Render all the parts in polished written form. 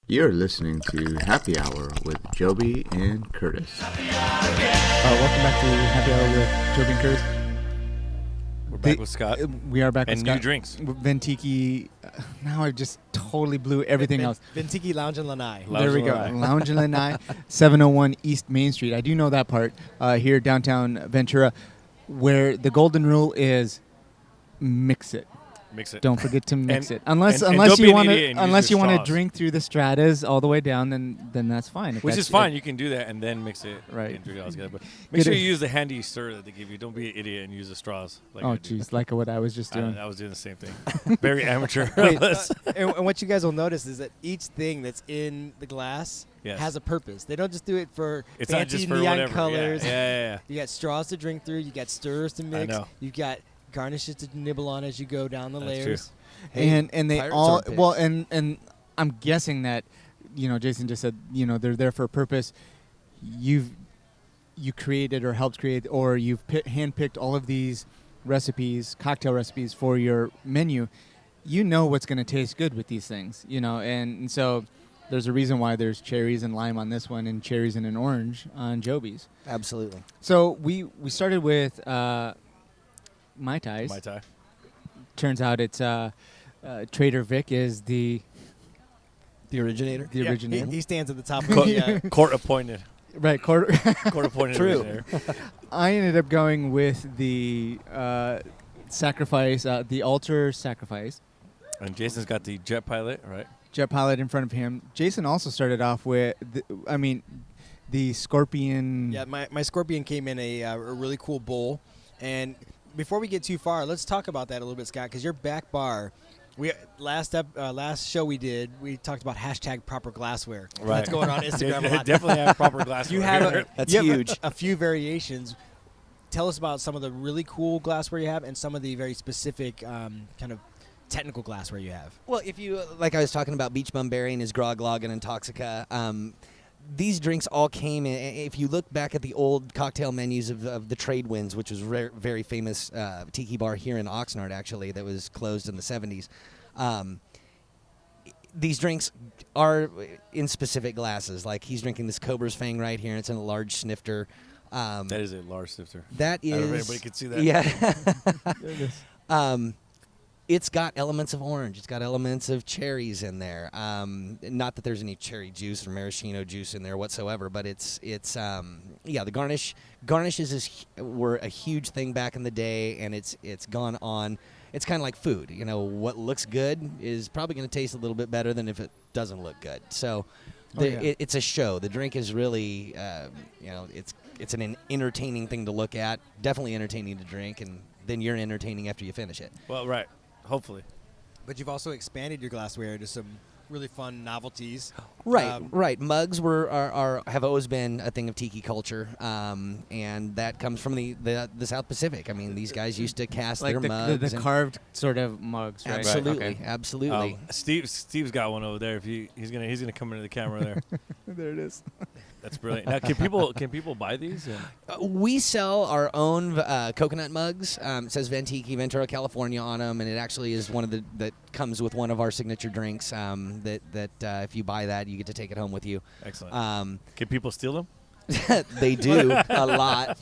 You're listening to Happy Hour with Joby and Curtis. Welcome back to Happy Hour with Joby and Curtis. We're back with Scott. We are back with Scott. And new drinks. Ventiki. Now I just totally blew everything else. Ventiki Lounge and Lanai. There we go. Lounge and Lanai, 701 East Main Street. I do know that part here downtown Ventura, where the golden rule is mix it. Mix it. Don't forget to mix And- it. Unless and you don't want be an to idiot and use your straws. drink through the stratas all the way down, then that's fine. If Which that's is fine. You can do that and then mix it. Right. And drink it all together. But Get make sure it. you use the handy stir that they give you. Don't be an idiot and use the straws. Like I Oh, do. jeez, like what I was just doing. I was doing the same thing. Very amateur. Wait, and what you guys will notice is that each thing that's in the glass Yes. has a purpose. They don't just do it for It's not fancy just for neon whatever. colors. Yeah. You got straws to drink through. You got stirs to mix. know. You got garnishes to nibble on as you go down the That's layers. and they Pirates all on pitch. well and I'm guessing that Jason just said they're there for a purpose. You created or helped create or you've handpicked all of these recipes, cocktail recipes for your menu. You know what's going to taste good with these things, and so there's a reason why there's cherries and lime on this one and cherries and an orange on Joby's. Absolutely. So we started with Mai Tais. Mai Tai. Turns out it's Trader Vic is the originator. Yeah, originator. he stands at the top of the Court appointed. Right, quarter. Court appointed True. originator. I ended up going with the sacrifice, the altar sacrifice. And Jason's got the jet pilot, right? Jet pilot in front of him. Jason also started off with, the scorpion. Yeah, my scorpion came in a really cool bowl. And before we get too far, let's talk about that a little bit, Scott, because your back bar, last show we did, we talked about hashtag proper glassware. Right. That's going on Instagram a lot. Definitely have proper glassware. You have That's you have huge. a few variations. Tell us about some of the really cool glassware you have and some of the very specific kind of technical glassware you have. Well, if you like, I was talking about Beach Bum Berry and his Grog Lagen and Toxica. These drinks all came in. If you look back at the old cocktail menus of the Trade Winds, which was very famous tiki bar here in Oxnard, actually, that was closed in the 70s. These drinks are in specific glasses. Like he's drinking this Cobra's Fang right here, and it's in a large snifter. That is a large snifter. That is. I don't know if anybody can see that. Yeah. It's got elements of orange. It's got elements of cherries in there. Not that there's any cherry juice or maraschino juice in there whatsoever, but it's the garnishes were a huge thing back in the day, and it's gone on. It's kind of like food. What looks good is probably going to taste a little bit better than if it doesn't look good. So it's a show. The drink is really, it's an entertaining thing to look at. Definitely entertaining to drink, and then you're entertaining after you finish it. Well, right. Hopefully. But you've also expanded your glassware to some really fun novelties. Right. Mugs have always been a thing of tiki culture, and that comes from the South Pacific. I mean, these guys used to cast like their the mugs. the and carved sort of mugs, right? absolutely, Okay. absolutely. Steve's got one over there. If he's gonna come into the camera there. There it is. That's brilliant. Now, can people buy these? We sell our own coconut mugs. It says Ventiki, Ventura, California on them, and it actually is one of that comes with one of our signature drinks. That if you buy that, you get to take it home with you. Excellent. Can people steal them? They do a lot.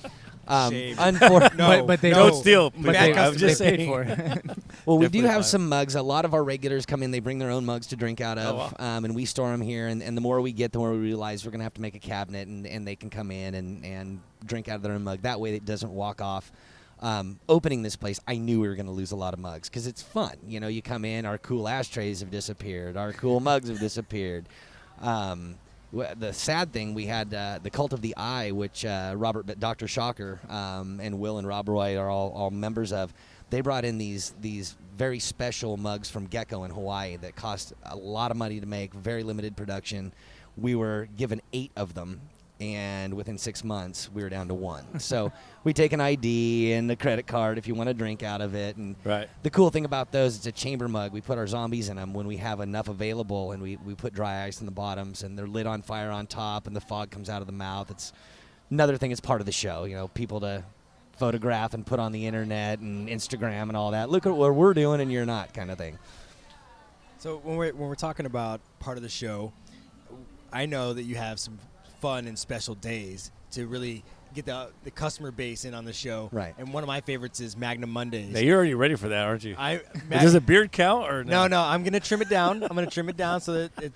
Shame. But they Don't steal. But Back they, us I was just they paid saying. for it. Well, we do Definitely have buy some mugs. A lot of our regulars come in. They bring their own mugs to drink out of, Oh, wow. and we store them here. And the more we get, the more we realize we're going to have to make a cabinet, and they can come in and drink out of their own mug. That way it doesn't walk off. Opening this place, I knew we were going to lose a lot of mugs because it's fun. You come in, our cool ashtrays have disappeared. Our cool mugs have disappeared. The sad thing, we had the Cult of the Eye, which Dr. Shocker and Will and Rob Roy are all members of. They brought in these very special mugs from Gecko in Hawaii that cost a lot of money to make, very limited production. We were given 8 of them, and within 6 months, we were down to 1. So we take an ID and a credit card if you want to drink out of it. And Right. the cool thing about those, it's a chamber mug. We put our zombies in them when we have enough available, and we put dry ice in the bottoms, and they're lit on fire on top, and the fog comes out of the mouth. It's another thing. It's part of the show, people to photograph and put on the internet and Instagram and all that. Look at what we're doing, and you're not, kind of thing. So when we're talking about part of the show, I know that you have some fun and special days to really get the customer base in on the show. Right. And one of my favorites is Magnum Mondays. Now, you're already ready for that, aren't you? I Does a beard count or No, I'm going to trim it down. I'm going to trim it down so that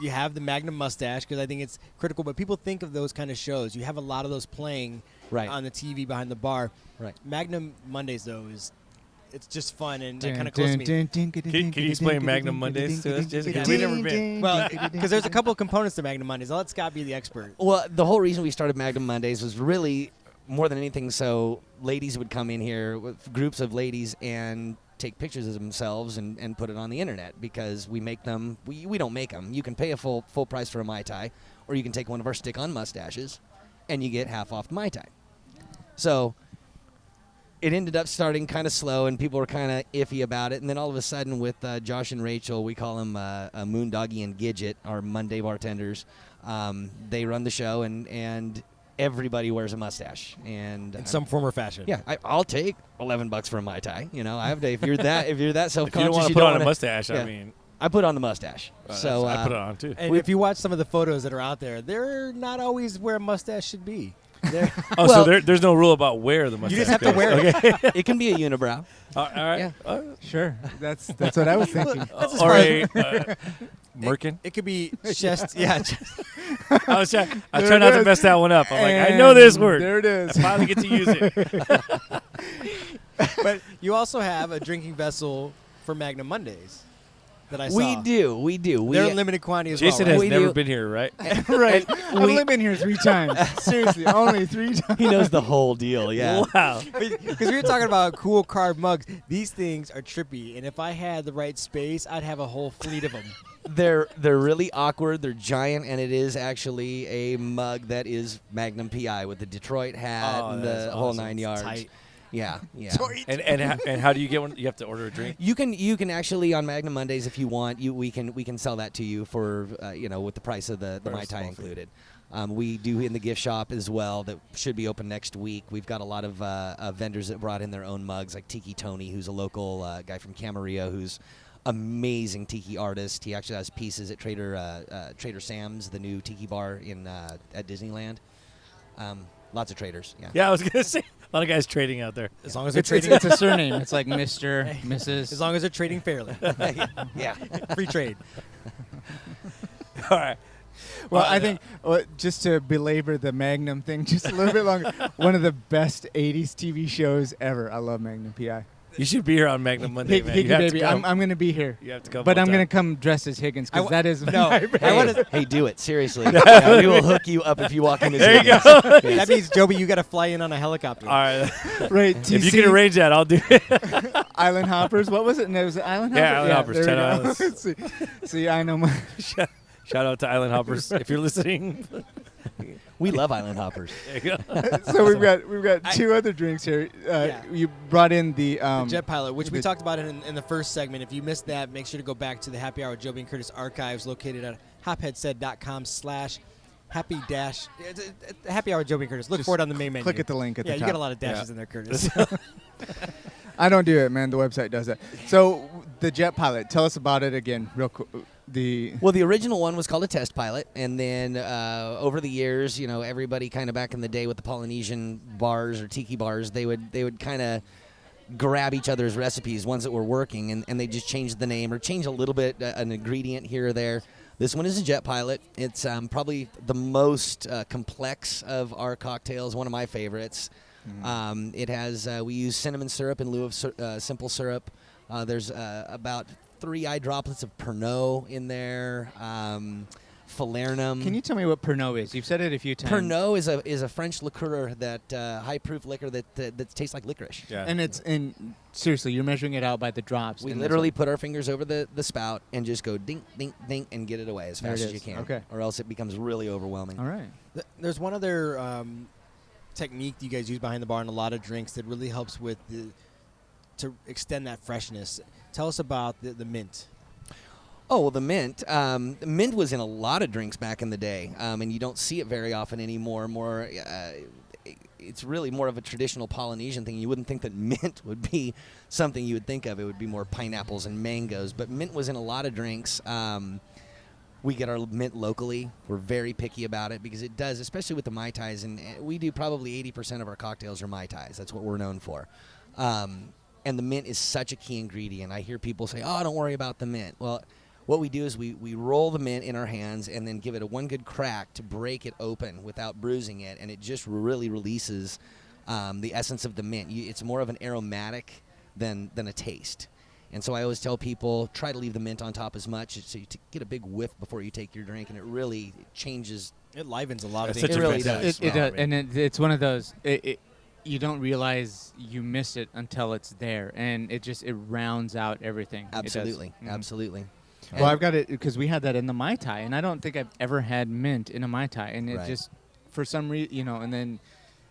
you have the Magnum mustache because I think it's critical. But people think of those kind of shows. You have a lot of those playing Right. on the TV behind the bar. Right. Magnum Mondays, though, it's just fun and kind of close to me. Can you explain Magnum Mondays to us, Jason? 'Cause we've never been. Well, because there's a couple of components to Magnum Mondays. I'll let Scott be the expert. Well, the whole reason we started Magnum Mondays was really more than anything so ladies would come in here with groups of ladies and take pictures of themselves and put it on the internet because we make them. We don't make them. You can pay a full price for a Mai Tai, or you can take one of our stick-on mustaches, and you get half off the Mai Tai. So it ended up starting kind of slow, and people were kind of iffy about it. And then all of a sudden, with Josh and Rachel, we call them Moondoggy and Gidget, our Monday bartenders. They run the show, and everybody wears a mustache, and In some form or fashion. yeah, I'll take $11 for a Mai Tai. You know, I have to. If you're that If you self-conscious, don't want to you put don't on a wanna- mustache, yeah. I mean, I put on the mustache. So I put it on too. And if you watch some of the photos that are out there, they're not always where a mustache should be. They're- Oh, Well- so there's no rule about where the mustache just have to goes. wear it. Okay. it can be a unibrow. All right. Yeah. Sure, that's what I was thinking. That's as Or far a as- merkin. It could be chest. Yeah. I try There not it to is. mess that one up. I'm like, I know this And word. There it is. I finally get to use it. But you also have a drinking vessel for Magnum Mondays that I saw. We do. They're in limited quantity as Jason well, has right? We never do. been here, right? Right. I've we- only been here 3 times. Seriously, only 3 times. He knows the whole deal. Yeah. Wow. Because we were talking about cool carved mugs. These things are trippy, and if I had the right space, I'd have a whole fleet of them. They're really awkward. They're giant, and it is actually a mug that is Magnum PI with the Detroit hat and the that's whole awesome. 9 It's yards. tight. Yeah, yeah. And how do you get one? You have to order a drink. You can actually on Magnum Mondays if you want. We can sell that to you for with the price of the For a Mai Tai small fee. included. We do in the gift shop as well. That should be open next week. We've got a lot of vendors that brought in their own mugs, like Tiki Tony, who's a local guy from Camarillo, who's amazing tiki artist. He actually has pieces at Trader Sam's, the new tiki bar in at Disneyland. Lots of traders. Yeah. Yeah, I was gonna say a lot of guys trading out there. As long as they're It's trading, a surname. It's like Mr., Mrs. as long as they're trading fairly, Yeah. free trade. All right. Well, I think just to belabor the Magnum thing just a little bit longer, one of the best 80s TV shows ever. I love Magnum PI. You should be here on Magnum Monday, man. Hickey You have to baby, come. I'm going to be here. You have to come. But all I'm the going to time. come dressed as Higgins I because that is no, my I want to. Hey, do it seriously. Yeah, we will hook you up if you walk in. There you go. That means Joby, you got to fly in on a helicopter. All right. right. If you can arrange that, I'll do it. Island Hoppers. What was it? No, was it Island Yeah, Hoppers? Island Hoppers, there 10 we go. islands. see, I know my. Shout out to Island Hoppers if you're listening. We love Island Hoppers. There you go. So we've got 2 other drinks here. Yeah. You brought in the The Jet Pilot, which we the- talked about in the first segment. If you missed that, make sure to go back to the Happy Hour with Joby and Curtis archives located at hopheadsaid.com/happy dash. Happy Hour with Joby and Curtis. Look Just for it on the main menu. click at the link at Yeah, the you top. got a lot of dashes in there, Curtis. I don't do it, man. The website does that. So the Jet Pilot. Tell us about it again, real quick. Well, the original one was called a test pilot, and then over the years, everybody kind of back in the day with the Polynesian bars or tiki bars, they would kind of grab each other's recipes, ones that were working, and they just changed the name or change a little bit, an ingredient here or there. This one is a Jet Pilot. It's probably the most complex of our cocktails, one of my favorites. It has we use cinnamon syrup in lieu of simple syrup. There's about 3 eye droplets of Pernod in there. Falernum. Can you tell me what Pernod is? You've said it a few times. Pernod is a French liqueur that high proof liquor that tastes like licorice. Yeah. And it's seriously, you're measuring it out by the drops. We and literally that's put our fingers over the spout and just go dink, dink, dink, and get it away as There fast it as you is. can. Okay. Or else it becomes really overwhelming. all right. There's one other technique you guys use behind the bar in a lot of drinks that really helps with to extend that freshness. Tell us about the mint. Oh, well, the mint. Mint was in a lot of drinks back in the day, and you don't see it very often anymore. It's really more of a traditional Polynesian thing. You wouldn't think that mint would be something you would think of. It would be more pineapples and mangoes. But mint was in a lot of drinks. We get our mint locally. We're very picky about it because it does, especially with the Mai Tais, and we do probably 80% of our cocktails are Mai Tais. That's what we're known for. And the mint is such a key ingredient. I hear people say, oh, don't worry about the mint. Well, what we do is we roll the mint in our hands and then give it one good crack to break it open without bruising it, and it just really releases the essence of the mint. It's more of an aromatic than a taste. And so I always tell people, try to leave the mint on top as much so you get a big whiff before you take your drink, and it really changes. It livens a lot of It's things. such It a really fantastic does. It smell, does, I mean. and it's one of those. You don't realize you missed it until it's there, and it rounds out everything. It does. Absolutely, Mhm. absolutely. Well, I've got it because we had that in the Mai Tai, and I don't think I've ever had mint in a Mai Tai, and it Right. just, for some reason, and then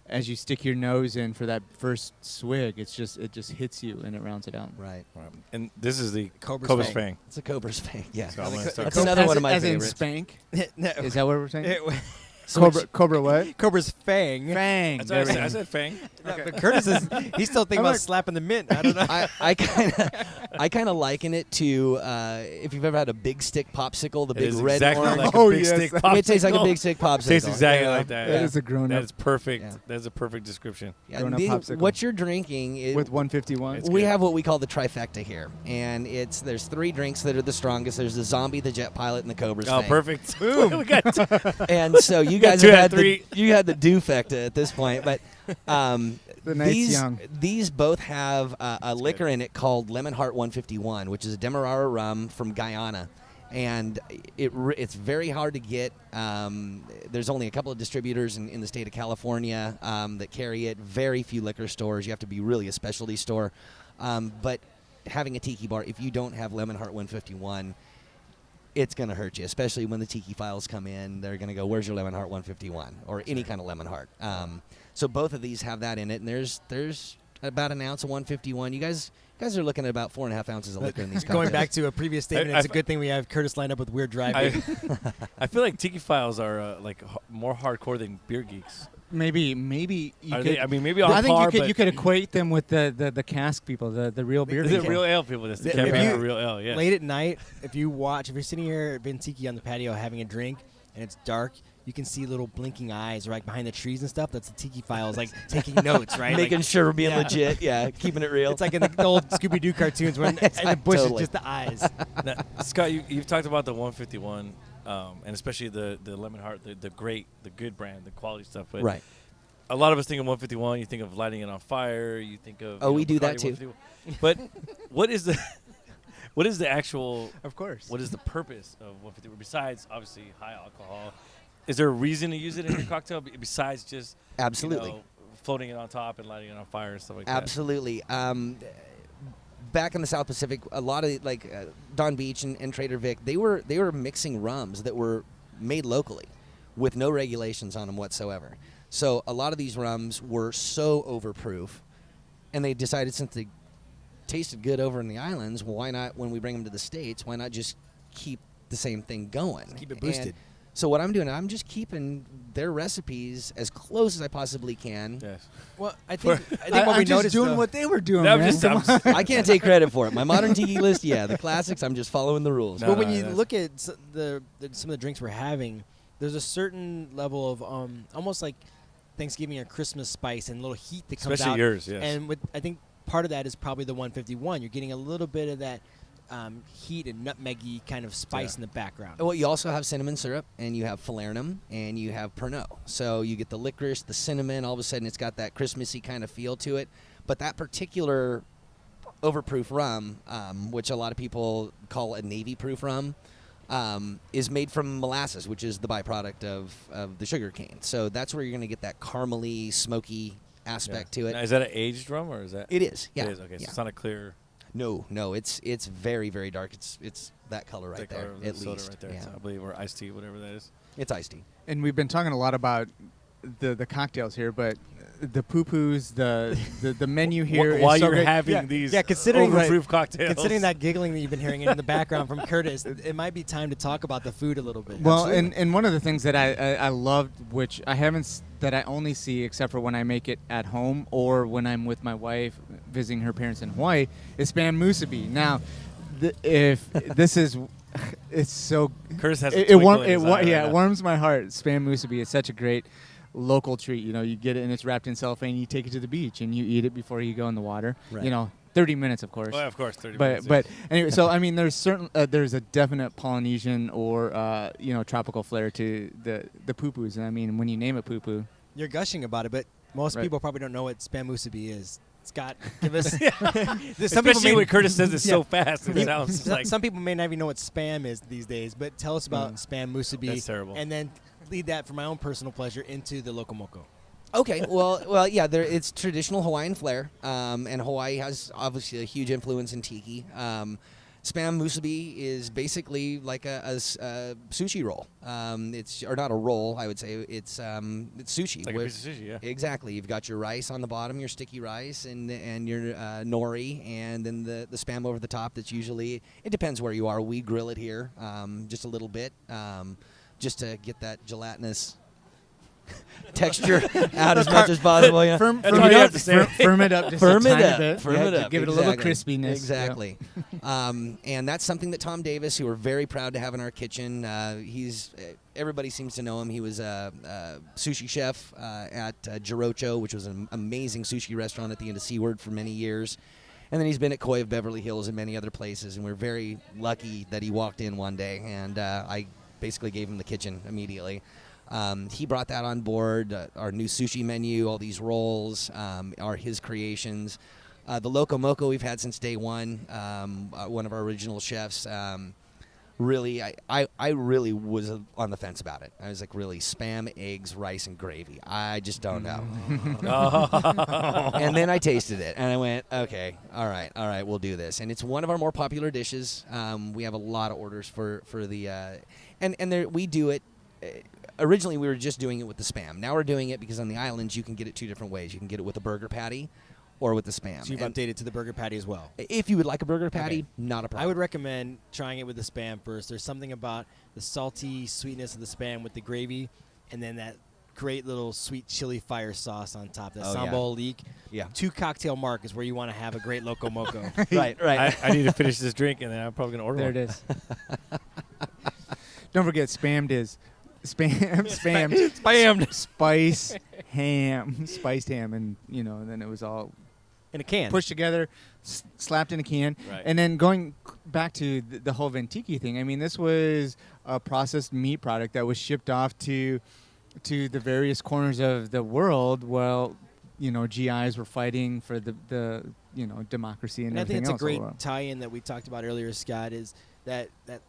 as you stick your nose in for that first swig, it just hits you and it rounds it out. Right. Right. And this is the Cobra's Cobra's Fang. Fang. It's a Cobra's Fang. Yeah. So I'm gonna start. That's another one of my as in favorites. spank. No. Is that what we're saying? Switch- Cobra what? Cobra's Fang. Fang. That's There what we I go. said Fang. No, but Curtis he's still thinking I'm about like- slapping the mint. I don't know. I kind of liken it to if you've ever had a big stick popsicle, the It big is red exactly orange. like Oh, a big yes. stick It popsicle. It tastes like a big stick popsicle. Tastes exactly Yeah. like that. That yeah. is a grown That up is perfect. Yeah. That is a perfect description. Yeah, Grown-up the- popsicle. what you're drinking is with 151. It's we good. have what we call the trifecta here, and there's 3 drinks that are the strongest. There's the zombie, the jet pilot, and the Cobra's Oh, Fang. perfect. Boom. We got And so you guys two have out had of three. you had the dufecta at this point, but The night's these young. these both have a liquor in it called Lemon Heart 151, which is a Demerara rum from Guyana, and it's very hard to get. There's only a couple of distributors in the state of California that carry it. Very few liquor stores. You have to be really a specialty store. But having a tiki bar, if you don't have Lemon Heart 151, it's going to hurt you, especially when the Tiki files come in. They're going to go, where's your Lemon Heart 151? Or any kind of Lemon Heart. So both of these have that in it, and there's about an ounce of 151. You guys are looking at about 4.5 ounces of liquor in these Going cocktails. back to a previous statement, it's a good thing we have Curtis lined up with Weird Driving. I feel like Tiki Files are more hardcore than Beer Geeks. Maybe you Are could. they? I mean, maybe on I think par, you could but you could equate them with the cask people, the real beer the people. real ale people. That's the If campaign you- for real ale. Yeah. Late at night, if you're sitting here at Ventiki on the patio having a drink and it's dark, you can see little blinking eyes right behind the trees and stuff. That's the Tiki Files, like taking notes, right? Making Like, sure we're being yeah. legit. Yeah, keeping it real. it's like in the old Scooby-Doo cartoons when in the bush Totally. is just the eyes. Now, Scott, you've talked about the 151, and especially the Lemon Heart, the good brand, the quality stuff. But right. a lot of us think of 151. You think of lighting it on fire. You think of Oh, we do that Bacardi too. 151. But what is the actual? Of course. What is the purpose of 151 besides obviously high alcohol? Is there a reason to use it in your cocktail besides just Absolutely. floating it on top and lighting it on fire and stuff like Absolutely. Back in the South Pacific, a lot of Don Beach and Trader Vic, they were mixing rums that were made locally, with no regulations on them whatsoever. So a lot of these rums were so overproof, and they decided since they tasted good over in the islands, well, why not when we bring them to the States? Why not just keep the same thing going? Keep it boosted. And so what I'm doing, I'm just keeping their recipes as close as I possibly can. that? Yes. Well, I think what we I'm just noticed doing though- what they were doing, No, I'm man. just- Come I'm on. I can't take credit for it. My modern tiki list, yeah, the classics, I'm just following the rules. No, But when you that's- look at some of the drinks we're having, there's a certain level of almost like Thanksgiving or Christmas spice and a little heat that comes Especially out. yours, yes. And I think part of that is probably the 151. You're getting a little bit of that heat and nutmeggy kind of spice Yeah. in the background. Well, you also have cinnamon syrup, and you have falernum, and you have Pernod. So you get the licorice, the cinnamon. All of a sudden, it's got that Christmassy kind of feel to it. But that particular overproof rum, which a lot of people call a navy proof rum, is made from molasses, which is the byproduct of the sugar cane. So that's where you're going to get that caramely, smoky aspect to it. Now, is that an aged rum or is that? It is, yeah. It is. Okay, so yeah. it's not a clear. No, it's very, very dark. It's that color right the there, color of the at soda least. right there. Yeah. I believe, or iced tea, whatever that is. It's iced tea. And we've been talking a lot about the cocktails here, but the poo-poos, the menu here is While so you're great. having Yeah. these considering overproof cocktails. Considering that giggling that you've been hearing in the background from Curtis, it might be time to talk about the food a little bit. Well, and one of the things that I loved, which I haven't, that I only see except for when I make it at home or when I'm with my wife visiting her parents in Hawaii, is spam musubi. Now, if this is It's so. Curtis has It warms my heart. Spam musubi is such a great local treat. You know, you get it and it's wrapped in cellophane. You take it to the beach and you eat it before you go in the water. Right. You know, 30 minutes, of course. Well, of course, 30 But minutes. but anyway, so I mean, there's a definite Polynesian or tropical flair to the poo-poos. And I mean, when you name it poo-poo, You're gushing about it, but most Right. people probably don't know what spam musubi is. Scott, give us. Especially when Curtis says it so fast, it sounds like Some people may not even know what spam is these days, but tell us about spam musubi. That's terrible. And then lead that for my own personal pleasure into the locomoco. Okay, well, yeah. It's traditional Hawaiian flair, and Hawaii has obviously a huge influence in tiki. Spam musubi is basically like a sushi roll. It's not a roll, I would say. It's sushi. It's like a piece of sushi, yeah. Exactly. You've got your rice on the bottom, your sticky rice, and your nori, and then the spam over the top. That's usually, it depends where you are. We grill it here just a little bit, just to get that gelatinous texture out as much as possible. Yeah. firm That's all you have to say. firm it up just Firm a it tiny up. bit. Firm Yeah, it up. Give it a little Exactly. crispiness. Exactly. And that's something that Tom Davis, who we're very proud to have in our kitchen, everybody seems to know him. He was a sushi chef at Jirocho, which was an amazing sushi restaurant at the end of Seaward for many years. And then he's been at Koi of Beverly Hills and many other places. And we're very lucky that he walked in one day, and I basically gave him the kitchen immediately. He brought that on board, our new sushi menu, all these rolls are his creations. The Loco Moco we've had since day one, one of our original chefs. Really, I really was on the fence about it. I was like, really, spam, eggs, rice, and gravy. I just don't know. And then I tasted it, and I went, okay, all right, we'll do this. And it's one of our more popular dishes. We have a lot of orders for the, and there, we do it. Originally, we were just doing it with the spam. Now we're doing it because on the islands, you can get it two different ways. You can get it with a burger patty or with the spam. So you've updated to the burger patty as well. If you would like a burger patty, Okay. not a problem. I would recommend trying it with the spam first. There's something about the salty sweetness of the spam with the gravy, and then that great little sweet chili fire sauce on top. That Oh, yeah. sambal leek. Yeah. 2 cocktail mark is where you want to have a great loco moco. Right. I need to finish this drink, and then I'm probably going to order There one. it is. Don't forget, spammed is spammed spiced ham, and then it was all In a can. pushed together, slapped in a can, Right. and then going back to the whole Ventiki thing. I mean, this was a processed meat product that was shipped off to the various corners of the world. Well, GIs were fighting for the democracy and And I think everything it's a else. great tie-in that we talked about earlier, Scott, is that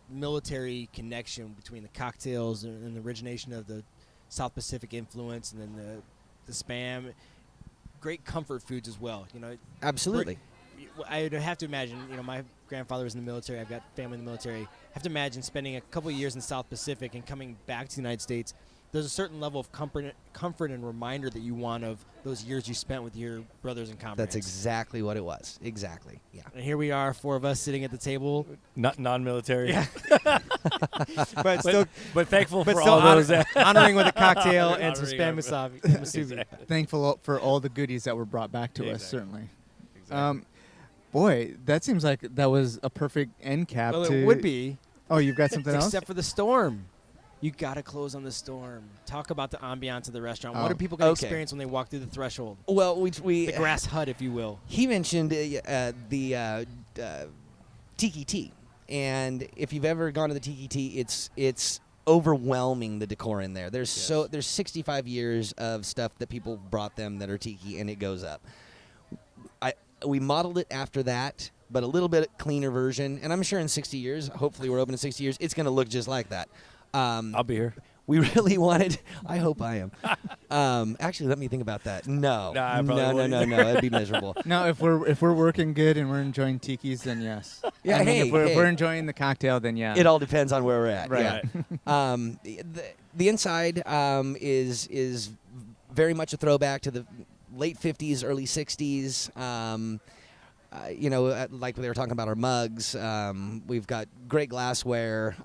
military connection between the cocktails and the origination of the South Pacific influence, and then the spam. Great comfort foods as well. Absolutely. I would have to imagine, my grandfather was in the military. I've got family in the military. I have to imagine spending a couple of years in the South Pacific and coming back to the United States. There's a certain level of comfort and reminder that you want of those years you spent with your brothers and comrades. That's exactly what it was. Exactly. Yeah. And here we are, 4 of us sitting at the table. Not non-military. Yeah. but still, But thankful but for still all those. honoring with a cocktail and some Honoring spam our- musubi. Exactly. Thankful for all the goodies that were brought back to us, Exactly. certainly. Exactly. Boy, that seems like that was a perfect end cap. Well, to it would be, Oh, you've got something else? except for the storm. You got to close on the storm. Talk about the ambiance of the restaurant. What Oh, are people going to okay. experience when they walk through the threshold? Well, we The grass hut, if you will. he mentioned the Tiki tea, and if you've ever gone to the Tiki tea, it's overwhelming, the decor in there. There's 65 years of stuff that people brought them that are Tiki, and it goes up. We modeled it after that, but a little bit cleaner version, and I'm sure in 60 years, hopefully we're open in 60 years, it's going to look just like that. I'll be here. We really wanted. I hope I am. Actually, let me think about that. No, Nah, I probably no, wouldn't. that'd be miserable. No, if we're working good and we're enjoying tikis, then yes. Yeah, I mean, hey, if we're hey. enjoying the cocktail, then yeah. It all depends on where we're at. Right. Yeah. The inside is very much a throwback to the late 50s, early 60s. Like they were talking about our mugs. We've got great glassware.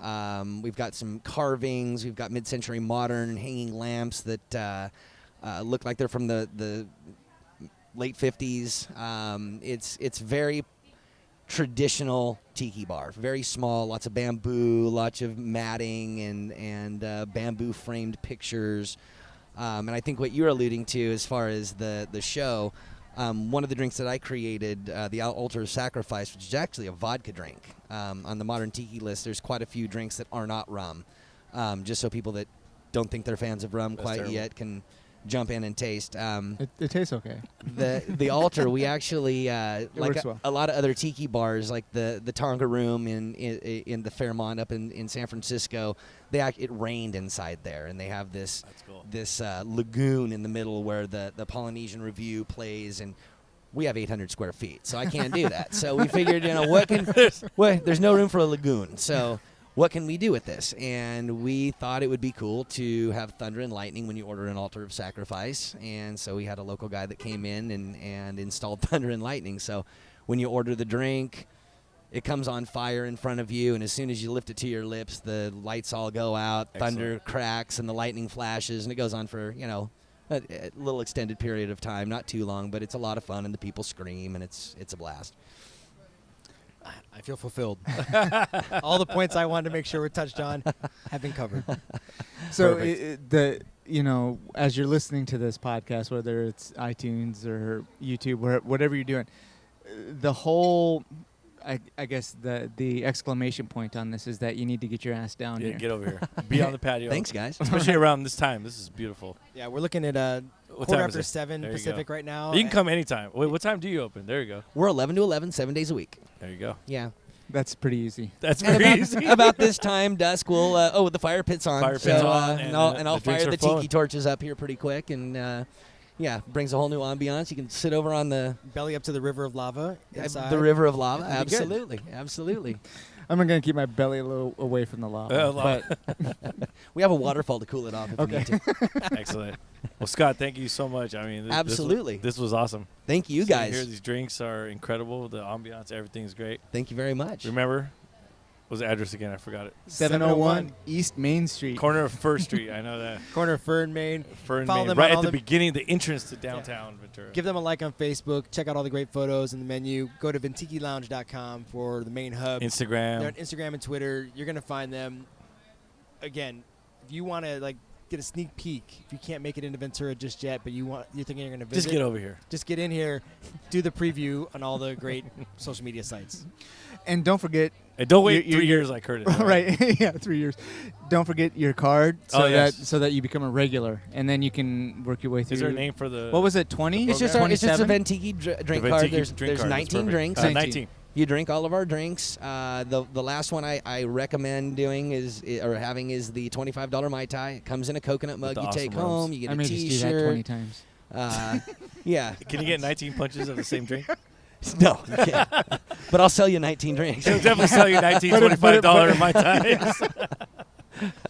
We've got some carvings. We've got mid-century modern hanging lamps that look like they're from the late 50s. It's very traditional tiki bar. Very small, lots of bamboo, lots of matting, and bamboo framed pictures. And I think what you're alluding to as far as the show, one of the drinks that I created, the Altar of Sacrifice, which is actually a vodka drink. On the modern tiki list, there's quite a few drinks that are not rum, just so people that don't think they're fans of rum quite yet can jump in and taste. It tastes okay. The Altar, we actually like well. a lot of other tiki bars, like the Tonga Room in the Fairmont up in San Francisco. It rained inside there, and they have this lagoon in the middle where the Polynesian Review plays, and we have 800 square feet, so I can't do that. So we figured, there's no room for a lagoon, so what can we do with this? And we thought it would be cool to have thunder and lightning when you order an Altar of Sacrifice. And so we had a local guy that came in and installed thunder and lightning. So when you order the drink, it comes on fire in front of you, and as soon as you lift it to your lips, the lights all go out, thunder cracks, and the lightning flashes, and it goes on for, a little extended period of time, not too long, but it's a lot of fun, and the people scream, and it's a blast. I feel fulfilled. All the points I wanted to make sure were touched on have been covered. So as you're listening to this podcast, whether it's iTunes or YouTube, whatever you're doing, the whole, I guess the exclamation point on this is that you need to get your ass down here. Get over here. Be on the patio. Thanks, guys. Especially around this time. This is beautiful. Yeah, we're looking at What quarter time is after it? 7 There you Pacific go. right now. You can come anytime. Wait, what time do you open? There you go. We're 11 to 11, 7 days a week. There you go. Yeah. That's pretty easy. That's And very easy. about this time, dusk, we'll, the fire pit's on. Fire pit's on, and and I'll the drinks fire are the flowing. tiki torches up here pretty quick, and brings a whole new ambiance. You can sit over on the belly up to the river of lava inside. the river of lava. That'd be good. Absolutely, absolutely. I'm going to keep my belly a little away from the lava. But We have a waterfall to cool it off if we need to. excellent. Well, Scott, thank you so much. I mean, Absolutely. This was awesome. Thank you, Sitting guys. Here, these drinks are incredible. The ambiance, everything's great. Thank you very much. Remember, what was the address again? I forgot it. 701 East Main Street. Corner of First Street. I know that. Corner of Fern, Maine. Fern, Follow Maine, them right on at all the the- beginning, the entrance to downtown Ventura. Give them a like on Facebook. Check out all the great photos in the menu. Go to VentikiLounge.com for the main hub. They're Instagram. on Instagram and Twitter. You're going to find them. Again, if you want to get a sneak peek, if you can't make it into Ventura just yet, but you're thinking you're going to visit, Just get over here. just get in here, do the preview on all the great social media sites. And don't forget, And don't wait You- 3 years like Curtis. right? Yeah, 3 years. Don't forget your card, so yes. that you become a regular, and then you can work your way through. Is there a name for the? What was it? 20? It's just a 27? Ventiki drink The card. Ventiki There's drink card, that's 19 perfect. drinks. 19. You drink all of our drinks. The last one I recommend doing is the $25 Mai Tai. It comes in a coconut mug the you take awesome home. rums. You get I a may just do that 20 T-shirt. times. Yeah. Can you get 19 punches of the same drink? No, you can't. But I'll sell you 19 drinks. He'll definitely sell you $19, $25 Mai Tai.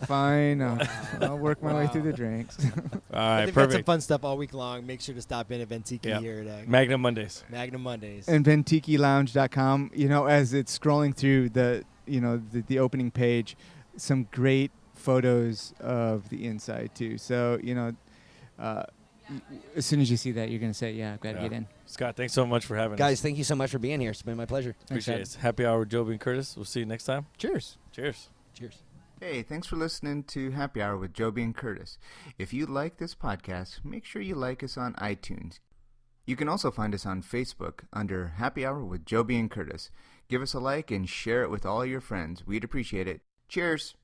Fine. I'll work my way through the drinks. All right, They've got some perfect. fun stuff all week long. Make sure to stop in at Ventiki Yeah. here at Magnum Mondays. Magnum Mondays. And VentikiLounge.com, as it's scrolling through the opening page, some great photos of the inside too. So, as soon as you see that, you're going to say, yeah, I've got to get in. Scott, thanks so much for having us. Guys, thank you so much for being here. It's been my pleasure. Appreciate it. Happy hour with Joby and Curtis. We'll see you next time. Cheers. Cheers. Cheers. Hey, thanks for listening to Happy Hour with Joby and Curtis. If you like this podcast, make sure you like us on iTunes. You can also find us on Facebook under Happy Hour with Joby and Curtis. Give us a like and share it with all your friends. We'd appreciate it. Cheers!